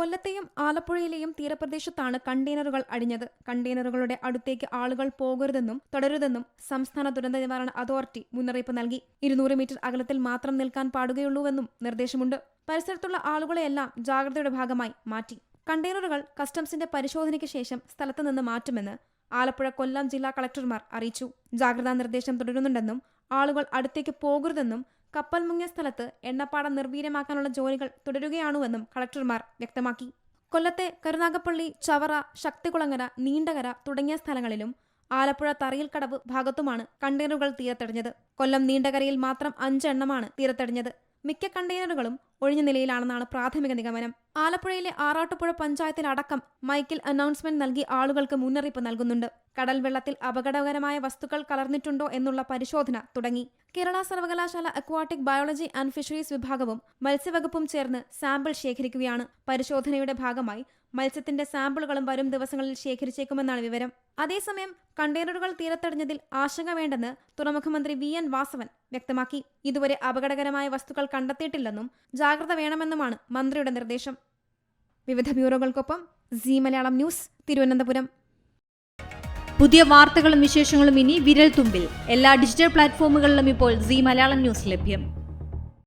കൊല്ലത്തെയും ആലപ്പുഴയിലെയും തീരപ്രദേശത്താണ് കണ്ടെയ്നറുകൾ അടിഞ്ഞത്. കണ്ടെയ്നറുകളുടെ അടുത്തേക്ക് ആളുകൾ പോകരുതെന്നും തുടരുതെന്നും സംസ്ഥാന ദുരന്ത നിവാരണ അതോറിറ്റി മുന്നറിയിപ്പ് നൽകി. 200 മീറ്റർ അകലത്തിൽ മാത്രം നിൽക്കാൻ പാടുകയുള്ളൂവെന്നും നിർദ്ദേശമുണ്ട്. പരിസരത്തുള്ള ആളുകളെയെല്ലാം ജാഗ്രതയുടെ ഭാഗമായി മാറ്റി. കണ്ടെയ്നറുകൾ കസ്റ്റംസിന്റെ പരിശോധനയ്ക്ക് ശേഷം സ്ഥലത്ത് നിന്ന് മാറ്റുമെന്ന് ആലപ്പുഴ, കൊല്ലം ജില്ലാ കളക്ടർമാർ അറിയിച്ചു. ജാഗ്രതാ നിർദ്ദേശം തുടരുന്നുണ്ടെന്നും ആളുകൾ അടുത്തേക്ക് പോകരുതെന്നും കപ്പൽ മുങ്ങിയ സ്ഥലത്ത് എണ്ണപ്പാടം നിർവീര്യമാക്കാനുള്ള ജോലികൾ തുടരുകയാണുവെന്നും കളക്ടർമാർ വ്യക്തമാക്കി. കൊല്ലത്തെ കരുനാഗപ്പള്ളി, ചവറ, ശക്തികുളങ്ങര, നീണ്ടകര തുടങ്ങിയ സ്ഥലങ്ങളിലും ആലപ്പുഴ തറയിൽക്കടവ് ഭാഗത്തുമാണ് കണ്ടെയ്നറുകൾ തീരത്തടിഞ്ഞത്. കൊല്ലം നീണ്ടകരയിൽ മാത്രം 5 എണ്ണമാണ് തീരത്തടിഞ്ഞത്. മിക്ക കണ്ടെയ്നറുകളും ഒഴിഞ്ഞ നിലയിലാണെന്നാണ് പ്രാഥമിക നിഗമനം. ആലപ്പുഴയിലെ ആറാട്ടുപുഴ പഞ്ചായത്തിലടക്കം മൈക്കിൽ അനൗൺസ്മെന്റ് നൽകി ആളുകൾക്ക് മുന്നറിയിപ്പ് നൽകുന്നുണ്ട്. കടൽ വെള്ളത്തിൽ അപകടകരമായ വസ്തുക്കൾ കലർന്നിട്ടുണ്ടോ എന്നുള്ള പരിശോധന തുടങ്ങി. കേരള സർവകലാശാല അക്വാട്ടിക് ബയോളജി ആൻഡ് ഫിഷറീസ് വിഭാഗവും മത്സ്യവകുപ്പും ചേർന്ന് സാമ്പിൾ ശേഖരിക്കുകയാണ്. പരിശോധനയുടെ ഭാഗമായി മത്സ്യത്തിന്റെ സാമ്പിളുകളും വരും ദിവസങ്ങളിൽ ശേഖരിച്ചേക്കുമെന്നാണ് വിവരം. അതേസമയം കണ്ടെയ്നറുകൾ തീരത്തടിഞ്ഞതിൽ ആശങ്ക വേണ്ടെന്ന് തുറമുഖ മന്ത്രി VN വാസവൻ വ്യക്തമാക്കി. ഇതുവരെ അപകടകരമായ വസ്തുക്കൾ കണ്ടെത്തിയിട്ടില്ലെന്നും ജാഗ്രത വേണമെന്നുമാണ് മന്ത്രിയുടെ നിർദ്ദേശം. വിവിധ ബ്യൂറോകൾക്കൊപ്പം സീ മലയാളം ന്യൂസ്, തിരുവനന്തപുരം. പുതിയ വാർത്തകളും വിശേഷങ്ങളും ഇനി വിരൽ തുമ്പിൽ. എല്ലാ ഡിജിറ്റൽ പ്ലാറ്റ്ഫോമുകളിലും ഇപ്പോൾ സീ മലയാളം ന്യൂസ് ലഭ്യം.